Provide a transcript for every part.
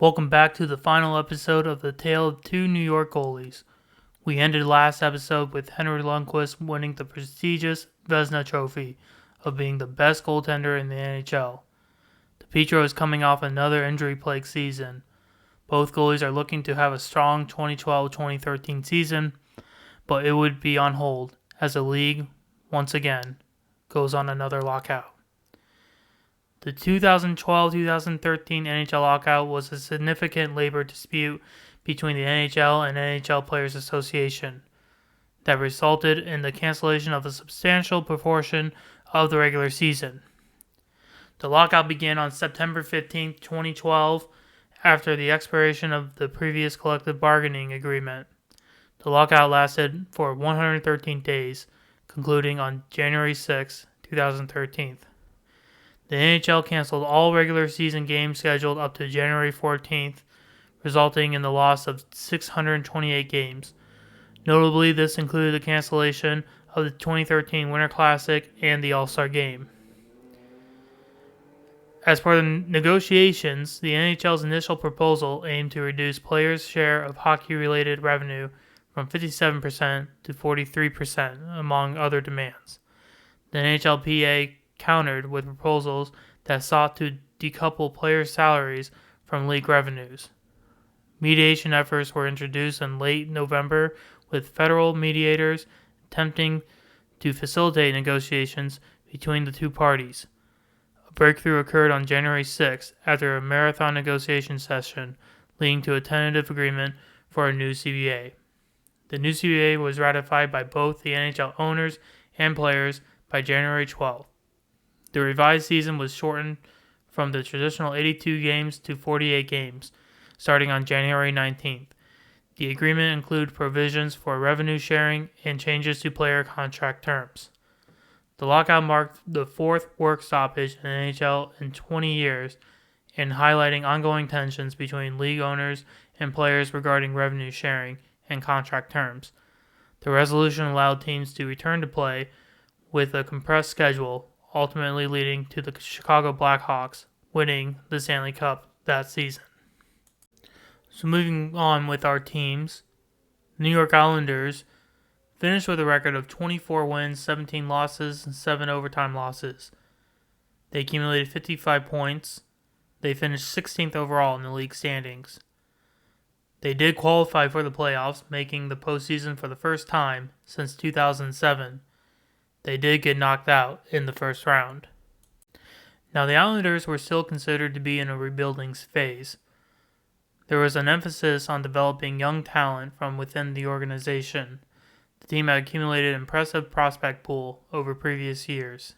Welcome back to the final episode of the Tale of Two New York Goalies. We ended last episode with Henrik Lundqvist winning the prestigious Vezina trophy of being the best goaltender in the NHL. DiPietro is coming off another injury-plagued season. Both goalies are looking to have a strong 2012-2013 season, but it would be on hold as the league, once again, goes on another lockout. The 2012-2013 NHL lockout was a significant labor dispute between the NHL and NHL Players Association that resulted in the cancellation of a substantial proportion of the regular season. The lockout began on September 15, 2012, after the expiration of the previous collective bargaining agreement. The lockout lasted for 113 days, concluding on January 6, 2013. The NHL canceled all regular season games scheduled up to January 14th, resulting in the loss of 628 games. Notably, this included the cancellation of the 2013 Winter Classic and the All-Star Game. As per the negotiations, the NHL's initial proposal aimed to reduce players' share of hockey-related revenue from 57% to 43%, among other demands. The NHLPA countered with proposals that sought to decouple players' salaries from league revenues. Mediation efforts were introduced in late November, with federal mediators attempting to facilitate negotiations between the two parties. A breakthrough occurred on January 6 after a marathon negotiation session, leading to a tentative agreement for a new CBA. The new CBA was ratified by both the NHL owners and players by January 12. The revised season was shortened from the traditional 82 games to 48 games, starting on January 19th. The agreement included provisions for revenue sharing and changes to player contract terms. The lockout marked the fourth work stoppage in the NHL in 20 years, and highlighting ongoing tensions between league owners and players regarding revenue sharing and contract terms. The resolution allowed teams to return to play with a compressed schedule, ultimately leading to the Chicago Blackhawks winning the Stanley Cup that season. So moving on with our teams, the New York Islanders finished with a record of 24 wins, 17 losses, and 7 overtime losses. They accumulated 55 points. They finished 16th overall in the league standings. They did qualify for the playoffs, making the postseason for the first time since 2007. They did get knocked out in the first round. Now, the Islanders were still considered to be in a rebuilding phase. There was an emphasis on developing young talent from within the organization. The team had accumulated an impressive prospect pool over previous years.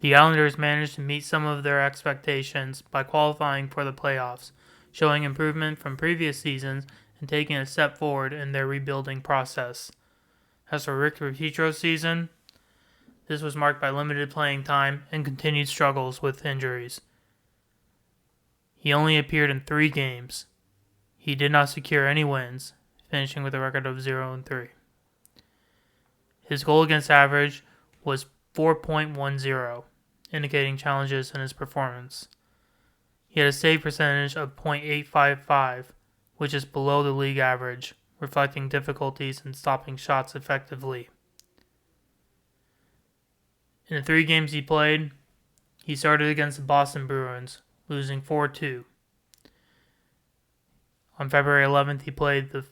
The Islanders managed to meet some of their expectations by qualifying for the playoffs, showing improvement from previous seasons and taking a step forward in their rebuilding process. As for Rick DiPietro's season, this was marked by limited playing time and continued struggles with injuries. He only appeared in 3 games. He did not secure any wins, finishing with a record of 0-3. His goal against average was .410, indicating challenges in his performance. He had a save percentage of .855, which is below the league average, reflecting difficulties in stopping shots effectively. In the 3 games he played, he started against the Boston Bruins, losing 4-2. On February 11th, he played the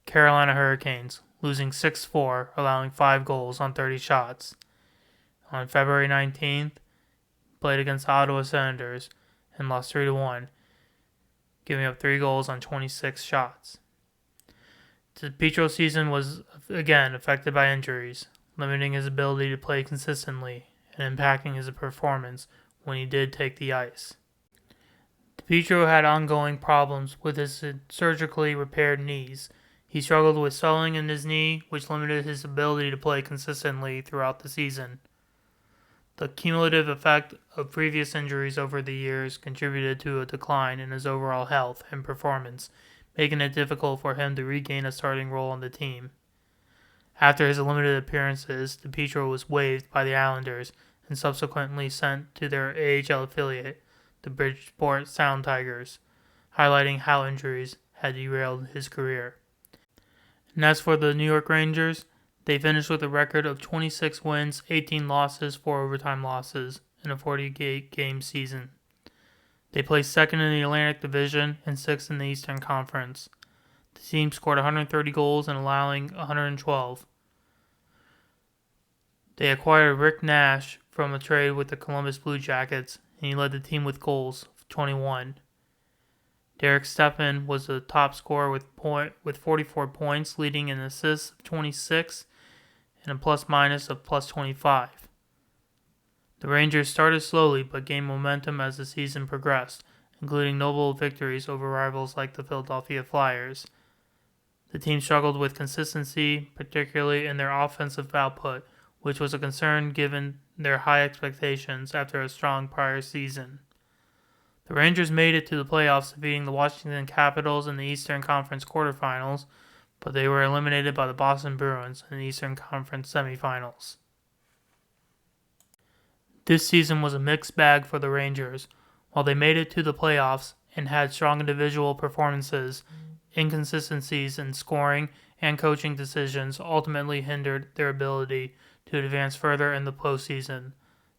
Carolina Hurricanes, losing 6-4, allowing 5 goals on 30 shots. On February 19th, he played against the Ottawa Senators and lost 3-1, giving up 3 goals on 26 shots. DiPietro's season was again affected by injuries, limiting his ability to play consistently and impacting his performance when he did take the ice. DiPietro had ongoing problems with his surgically repaired knees. He struggled with swelling in his knee, which limited his ability to play consistently throughout the season. The cumulative effect of previous injuries over the years contributed to a decline in his overall health and performance, making it difficult for him to regain a starting role on the team. After his limited appearances, DiPietro was waived by the Islanders and subsequently sent to their AHL affiliate, the Bridgeport Sound Tigers, highlighting how injuries had derailed his career. And as for the New York Rangers, they finished with a record of 26 wins, 18 losses, 4 overtime losses in a 48-game season. They placed second in the Atlantic Division and sixth in the Eastern Conference. The team scored 130 goals and allowing 112. They acquired Rick Nash from a trade with the Columbus Blue Jackets, and he led the team with goals of 21. Derek Stepan was the top scorer with 44 points, leading in assists of 26 and a plus-minus of plus 25. The Rangers started slowly but gained momentum as the season progressed, including notable victories over rivals like the Philadelphia Flyers. The team struggled with consistency, particularly in their offensive output, which was a concern given their high expectations after a strong prior season. The Rangers made it to the playoffs, defeating the Washington Capitals in the Eastern Conference quarterfinals, but they were eliminated by the Boston Bruins in the Eastern Conference semifinals. This season was a mixed bag for the Rangers. While they made it to the playoffs and had strong individual performances, inconsistencies in scoring and coaching decisions ultimately hindered their ability to advance further in the postseason.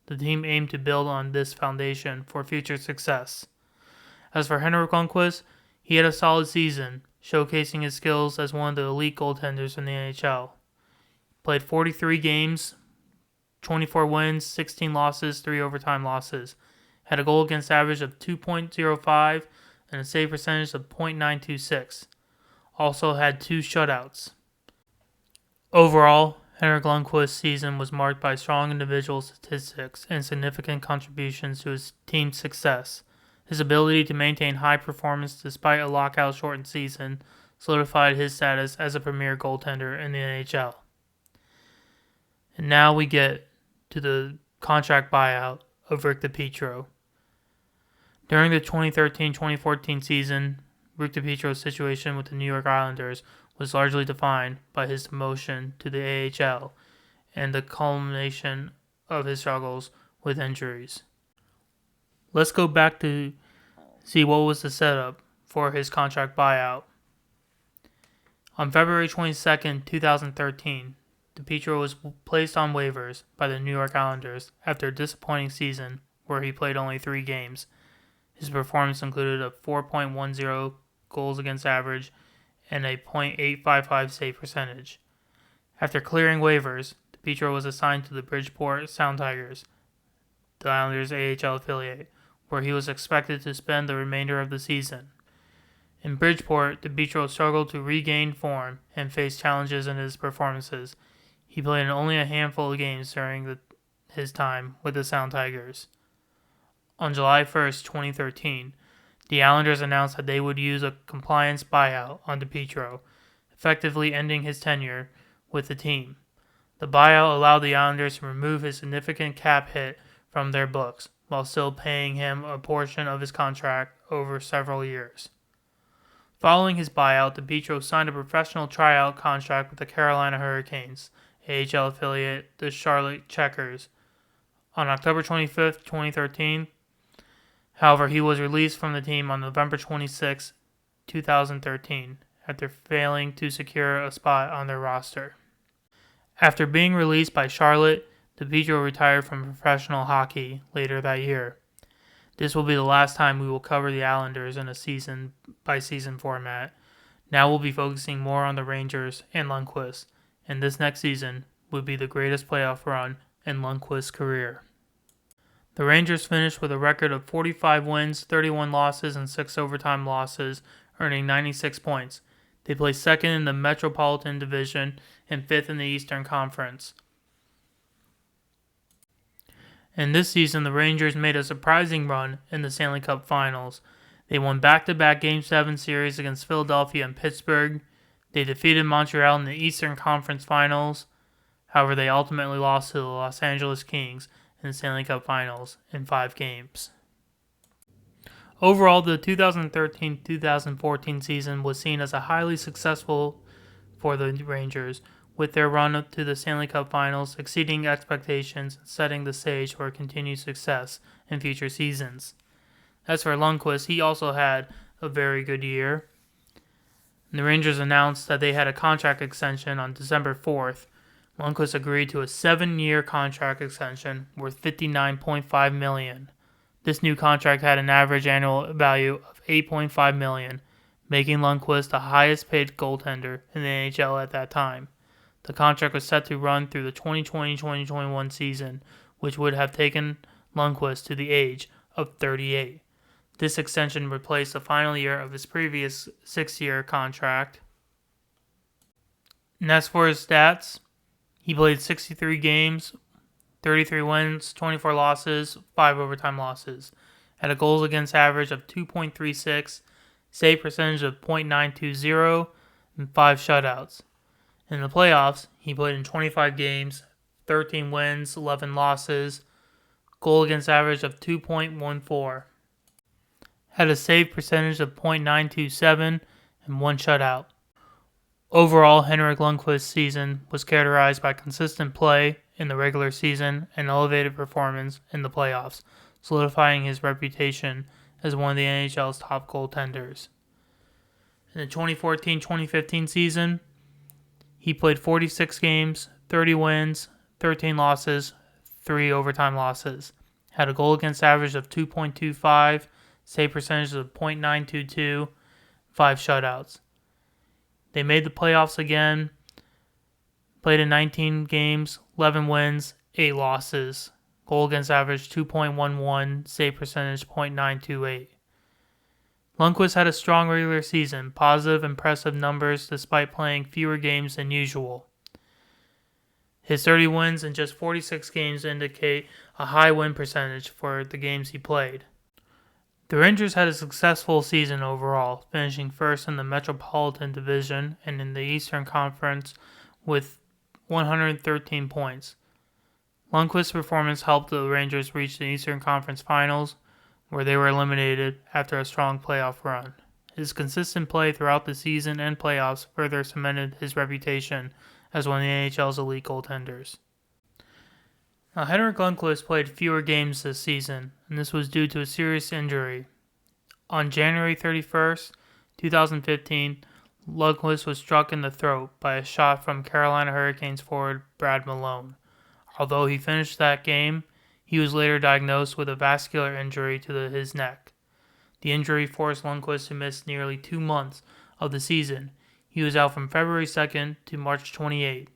The team aimed to build on this foundation for future success. As for Henrik Lundqvist, he had a solid season, showcasing his skills as one of the elite goaltenders in the NHL. Played 43 games, 24 wins, 16 losses, 3 overtime losses. Had a goal against average of 2.05 and a save percentage of .926. Also had 2 shutouts. Overall, Henrik Lundqvist's season was marked by strong individual statistics and significant contributions to his team's success. His ability to maintain high performance despite a lockout-shortened season solidified his status as a premier goaltender in the NHL. And now we get to the contract buyout of Rick DiPietro. During the 2013-2014 season, Rick DiPietro's situation with the New York Islanders was largely defined by his demotion to the AHL and the culmination of his struggles with injuries. Let's go back to see what was the setup for his contract buyout. On February 22, 2013, DiPietro was placed on waivers by the New York Islanders after a disappointing season where he played only 3 games. His performance included a 4.10 goals against average and a .855 save percentage. After clearing waivers, DiPietro was assigned to the Bridgeport Sound Tigers, the Islanders' AHL affiliate, where he was expected to spend the remainder of the season. In Bridgeport, DiPietro struggled to regain form and faced challenges in his performances. He played in only a handful of games during his time with the Sound Tigers. On July 1, 2013, the Islanders announced that they would use a compliance buyout on DiPietro, effectively ending his tenure with the team. The buyout allowed the Islanders to remove his significant cap hit from their books, while still paying him a portion of his contract over several years. Following his buyout, DiPietro signed a professional tryout contract with the Carolina Hurricanes, AHL affiliate, the Charlotte Checkers. On October 25, 2013, however, he was released from the team on November 26, 2013, after failing to secure a spot on their roster. After being released by Charlotte, DiPietro retired from professional hockey later that year. This will be the last time we will cover the Islanders in a season-by-season format. Now we'll be focusing more on the Rangers and Lundqvist, and this next season would be the greatest playoff run in Lundqvist's career. The Rangers finished with a record of 45 wins, 31 losses, and 6 overtime losses, earning 96 points. They placed second in the Metropolitan Division and fifth in the Eastern Conference. And this season, the Rangers made a surprising run in the Stanley Cup Finals. They won back-to-back Game 7 series against Philadelphia and Pittsburgh. They defeated Montreal in the Eastern Conference Finals. However, they ultimately lost to the Los Angeles Kings in the Stanley Cup Finals in 5 games. Overall, the 2013-2014 season was seen as a highly successful for the Rangers, with their run up to the Stanley Cup Finals exceeding expectations and setting the stage for continued success in future seasons. As for Lundqvist, he also had a very good year. And the Rangers announced that they had a contract extension on December 4th. Lundqvist agreed to a 7-year contract extension worth $59.5 million. This new contract had an average annual value of $8.5 million, making Lundqvist the highest paid goaltender in the NHL at that time. The contract was set to run through the 2020-2021 season, which would have taken Lundqvist to the age of 38. This extension replaced the final year of his previous 6-year contract. And as for his stats, he played 63 games, 33 wins, 24 losses, 5 overtime losses. Had a goals against average of 2.36, save percentage of .920, and 5 shutouts. In the playoffs, he played in 25 games, 13 wins, 11 losses, goal against average of 2.14. Had a save percentage of .927 and 1 shutout. Overall, Henrik Lundqvist's season was characterized by consistent play in the regular season and elevated performance in the playoffs, solidifying his reputation as one of the NHL's top goaltenders. In the 2014-2015 season, he played 46 games, 30 wins, 13 losses, 3 overtime losses. Had a goal against average of 2.25, save percentage of .922, 5 shutouts. They made the playoffs again, played in 19 games, 11 wins, 8 losses. Goal against average 2.11, save percentage .928. Lundqvist had a strong regular season, positive, impressive numbers despite playing fewer games than usual. His 30 wins in just 46 games indicate a high win percentage for the games he played. The Rangers had a successful season overall, finishing first in the Metropolitan Division and in the Eastern Conference with 113 points. Lundqvist's performance helped the Rangers reach the Eastern Conference Finals, where they were eliminated after a strong playoff run. His consistent play throughout the season and playoffs further cemented his reputation as one of the NHL's elite goaltenders. Now, Henrik Lundqvist played fewer games this season, and this was due to a serious injury. On January 31st, 2015, Lundqvist was struck in the throat by a shot from Carolina Hurricanes forward Brad Malone. Although he finished that game, he was later diagnosed with a vascular injury to his neck. The injury forced Lundqvist to miss nearly 2 months of the season. He was out from February 2nd to March 28th.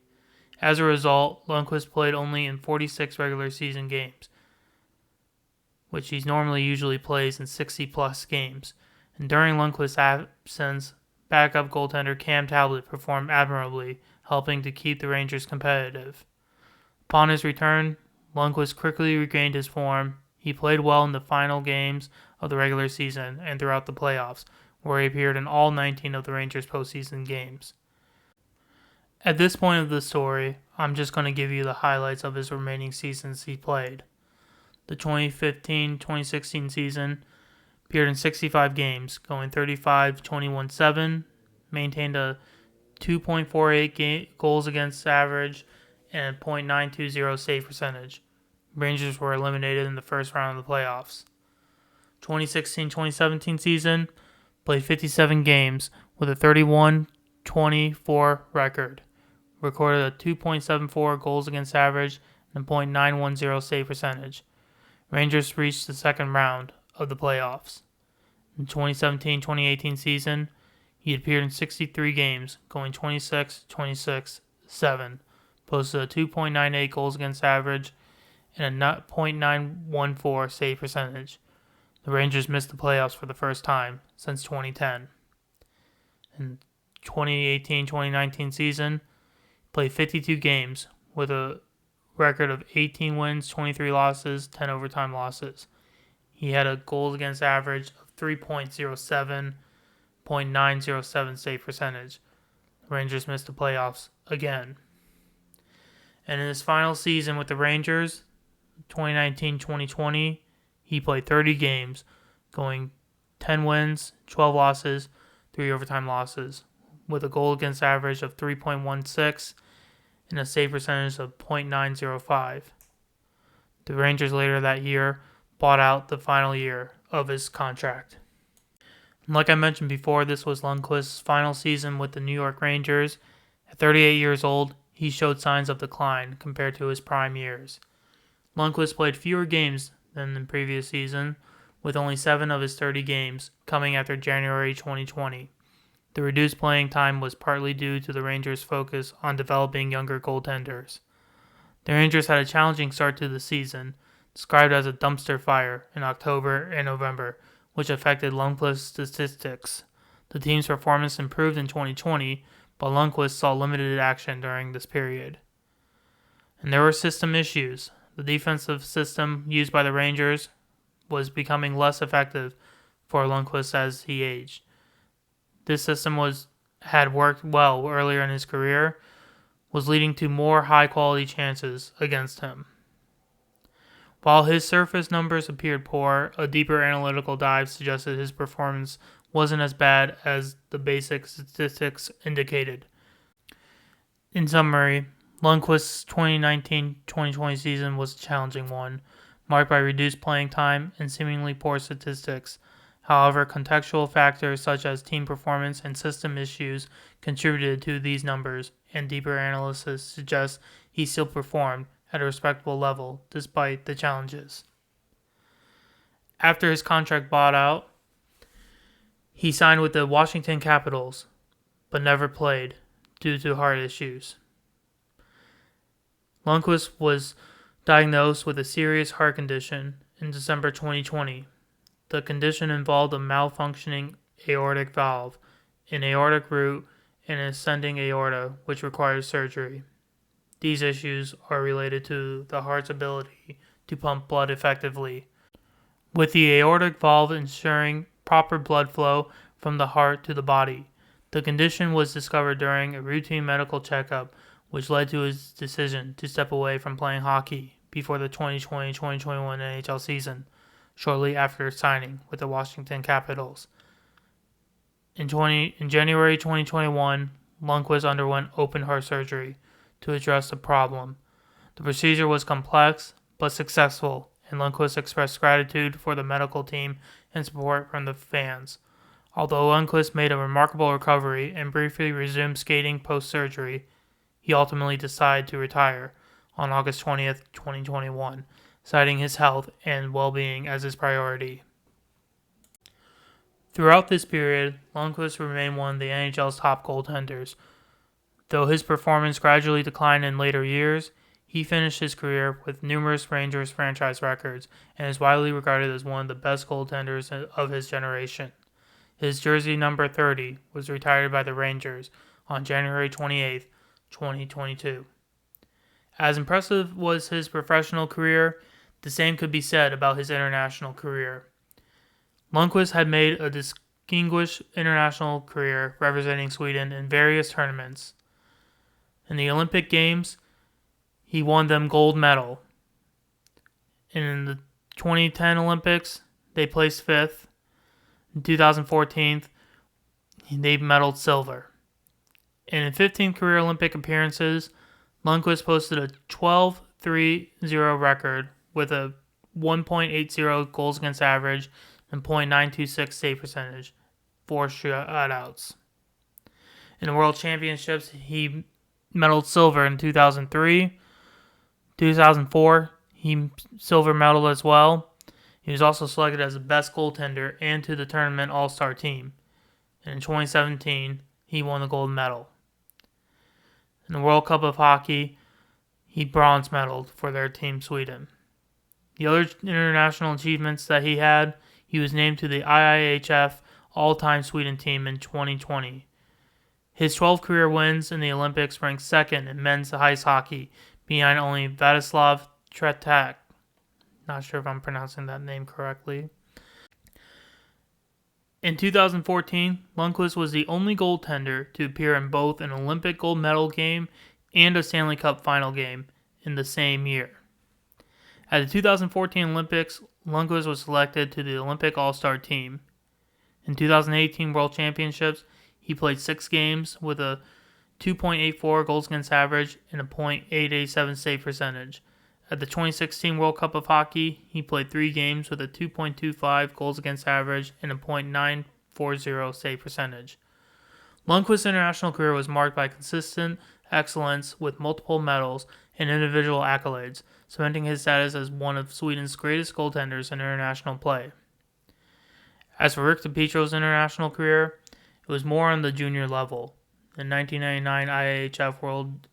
As a result, Lundqvist played only in 46 regular season games, which he usually plays in 60-plus games. And during Lundqvist's absence, backup goaltender Cam Talbot performed admirably, helping to keep the Rangers competitive. Upon his return, Lundqvist quickly regained his form. He played well in the final games of the regular season and throughout the playoffs, where he appeared in all 19 of the Rangers' postseason games. At this point of the story, I'm just going to give you the highlights of his remaining seasons he played. The 2015-2016 season appeared in 65 games, going 35-21-7, maintained a 2.48 goals against average and a .920 save percentage. Rangers were eliminated in the first round of the playoffs. 2016-2017 season played 57 games with a 31-24 record. Recorded a 2.74 goals against average and a .910 save percentage. Rangers reached the second round of the playoffs. In 2017-2018 season, he appeared in 63 games, going 26-26-7, posted a 2.98 goals against average and a .914 save percentage. The Rangers missed the playoffs for the first time since 2010. In 2018-2019 season, played 52 games with a record of 18 wins, 23 losses, 10 overtime losses. He had a goals against average of 3.07, .907 save percentage. The Rangers missed the playoffs again. And in his final season with the Rangers, 2019-2020, he played 30 games, going 10 wins, 12 losses, 3 overtime losses, with a goal against average of 3.16 and a save percentage of .905. The Rangers later that year bought out the final year of his contract. Like I mentioned before, this was Lundqvist's final season with the New York Rangers. At 38 years old, he showed signs of decline compared to his prime years. Lundqvist played fewer games than the previous season, with only 7 of his 30 games coming after January 2020. The reduced playing time was partly due to the Rangers' focus on developing younger goaltenders. The Rangers had a challenging start to the season, described as a dumpster fire in October and November, which affected Lundqvist's statistics. The team's performance improved in 2020, but Lundqvist saw limited action during this period. And there were system issues. The defensive system used by the Rangers was becoming less effective for Lundqvist as he aged. This system had worked well earlier in his career, was leading to more high-quality chances against him. While his surface numbers appeared poor, a deeper analytical dive suggested his performance wasn't as bad as the basic statistics indicated. In summary, Lundqvist's 2019-2020 season was a challenging one, marked by reduced playing time and seemingly poor statistics. However, contextual factors such as team performance and system issues contributed to these numbers, and deeper analysis suggests he still performed at a respectable level despite the challenges. After his contract bought out, he signed with the Washington Capitals, but never played due to heart issues. Lundqvist was diagnosed with a serious heart condition in December 2020. The condition involved a malfunctioning aortic valve, an aortic root, and an ascending aorta, which requires surgery. These issues are related to the heart's ability to pump blood effectively, with the aortic valve ensuring proper blood flow from the heart to the body. The condition was discovered during a routine medical checkup, which led to his decision to step away from playing hockey before the 2020-2021 NHL season, shortly after signing with the Washington Capitals. In January 2021, Lundqvist underwent open heart surgery to address the problem. The procedure was complex but successful, and Lundqvist expressed gratitude for the medical team and support from the fans. Although Lundqvist made a remarkable recovery and briefly resumed skating post-surgery, he ultimately decided to retire on August 20th, 2021, citing his health and well-being as his priority. Throughout this period, Lundqvist remained one of the NHL's top goaltenders. Though his performance gradually declined in later years, he finished his career with numerous Rangers franchise records and is widely regarded as one of the best goaltenders of his generation. His jersey number 30 was retired by the Rangers on January 28, 2022. As impressive was his professional career, the same could be said about his international career. Lundqvist had made a distinguished international career representing Sweden in various tournaments. In the Olympic Games, he won them gold medal. And in the 2010 Olympics, they placed 5th. In 2014, they medaled silver. And in 15 career Olympic appearances, Lundqvist posted a 12-3-0 record with a 1.80 goals against average and .926 save percentage, 4 shutouts. In the World Championships, he medaled silver in 2003. 2004, he silver medaled as well. He was also selected as the best goaltender and to the tournament all-star team. And in 2017, he won the gold medal. In the World Cup of Hockey, he bronze medaled for their team Sweden. The other international achievements that he had, he was named to the IIHF all-time Sweden team in 2020. His 12 career wins in the Olympics ranked second in men's ice hockey, behind only Vladislav Tretak. Not sure if I'm pronouncing that name correctly. In 2014, Lundqvist was the only goaltender to appear in both an Olympic gold medal game and a Stanley Cup final game in the same year. At the 2014 Olympics, Lundqvist was selected to the Olympic All-Star team. In 2018 World Championships, he played 6 games with a 2.84 goals against average and a .887 save percentage, At the 2016 World Cup of Hockey, he played 3 games with a 2.25 goals against average and a .940 save percentage. Lundqvist's international career was marked by consistent excellence with multiple medals and individual accolades, cementing his status as one of Sweden's greatest goaltenders in international play. As for Rick DiPietro's international career, it was more on the junior level. In 1999 IIHF World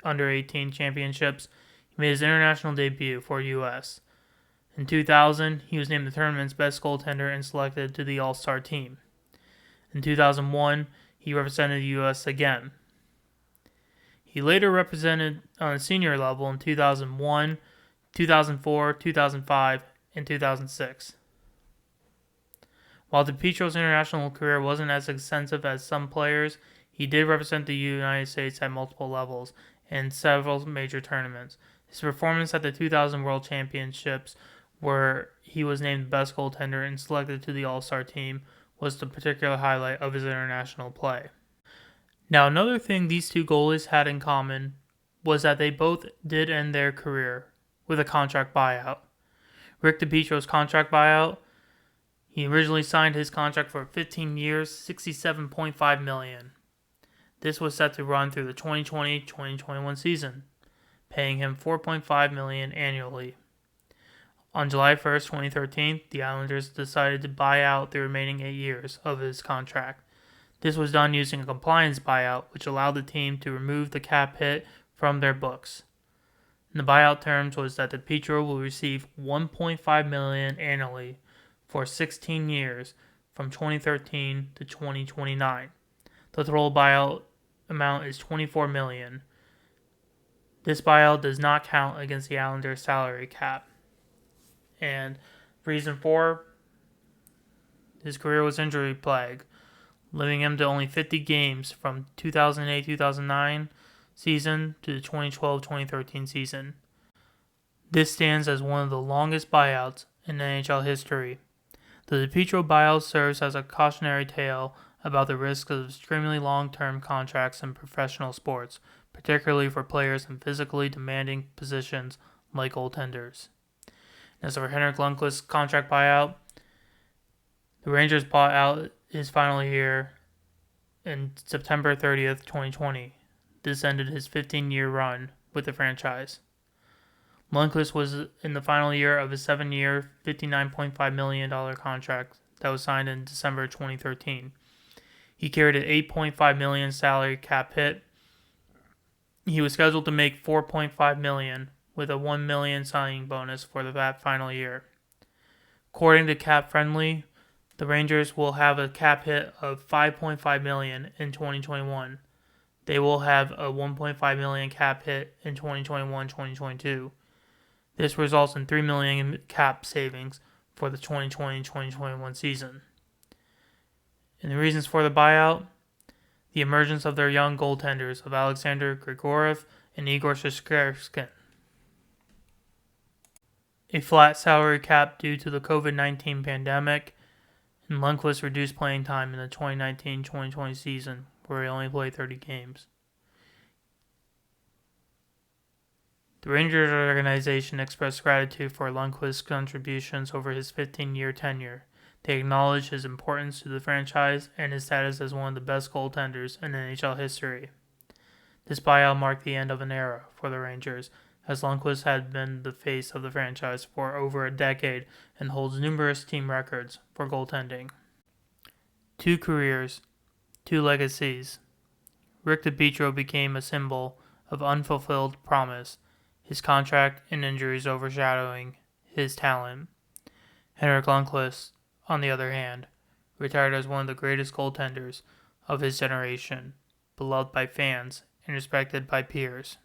Under-18 Championships, he made his international debut for U.S. In 2000, he was named the tournament's best goaltender and selected to the All-Star team. In 2001, he represented the U.S. again. He later represented on a senior level in 2001, 2004, 2005, and 2006. While DiPietro's international career wasn't as extensive as some players, he did represent the United States at multiple levels in several major tournaments. His performance at the 2000 World Championships, where he was named the best goaltender and selected to the All-Star team, was the particular highlight of his international play. Now, another thing these two goalies had in common was that they both did end their career with a contract buyout. Rick DiPietro's contract buyout, he originally signed his contract for 15 years, $67.5 million. This was set to run through the 2020-2021 season, paying him $4.5 million annually. On July 1st, 2013, the Islanders decided to buy out the remaining 8 years of his contract. This was done using a compliance buyout, which allowed the team to remove the cap hit from their books. And the buyout terms was that DiPietro will receive $1.5 million annually for 16 years from 2013 to 2029. The total buyout amount is $24 million. This buyout does not count against the Islanders' salary cap. And reason for his career was injury plague, limiting him to only 50 games from 2008-2009 season to the 2012-2013 season. This stands as one of the longest buyouts in NHL history. The DiPietro buyout serves as a cautionary tale about the risks of extremely long-term contracts in professional sports, particularly for players in physically demanding positions like goaltenders. As for Henrik Lundqvist's contract buyout, the Rangers bought out his final year in September 30th, 2020. This ended his 15-year run with the franchise. Lundqvist was in the final year of his 7-year, $59.5 million contract that was signed in December 2013. He carried an $8.5 million salary cap hit. He was scheduled to make $4.5 million with a $1 million signing bonus for that final year. According to Cap Friendly, the Rangers will have a cap hit of $5.5 million in 2021. They will have a $1.5 million cap hit in 2021-2022. This results in $3 million in cap savings for the 2020-2021 season. And the reasons for the buyout: the emergence of their young goaltenders of Alexander Grigorov and Igor Shesterkin. A flat salary cap due to the COVID-19 pandemic, and Lundqvist reduced playing time in the 2019-2020 season, where he only played 30 games. The Rangers organization expressed gratitude for Lundqvist's contributions over his 15-year tenure. They acknowledge his importance to the franchise and his status as one of the best goaltenders in NHL history. This buyout marked the end of an era for the Rangers, as Lundqvist had been the face of the franchise for over a decade and holds numerous team records for goaltending. 2 careers, 2 legacies. Rick DiPietro became a symbol of unfulfilled promise, his contract and injuries overshadowing his talent. Henrik Lundqvist, on the other hand, retired as one of the greatest goaltenders of his generation, beloved by fans and respected by peers.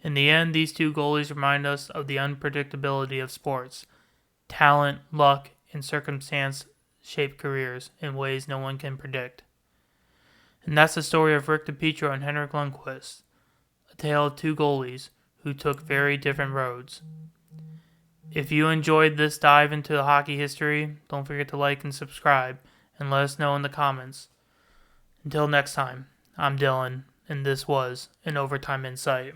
In the end, these 2 goalies remind us of the unpredictability of sports. Talent, luck, and circumstance shape careers in ways no one can predict. And that's the story of Rick DiPietro and Henrik Lundqvist, a tale of 2 goalies who took very different roads. If you enjoyed this dive into the hockey history, don't forget to like and subscribe, and let us know in the comments. Until next time, I'm Dylan, and this was an Overtime Insight.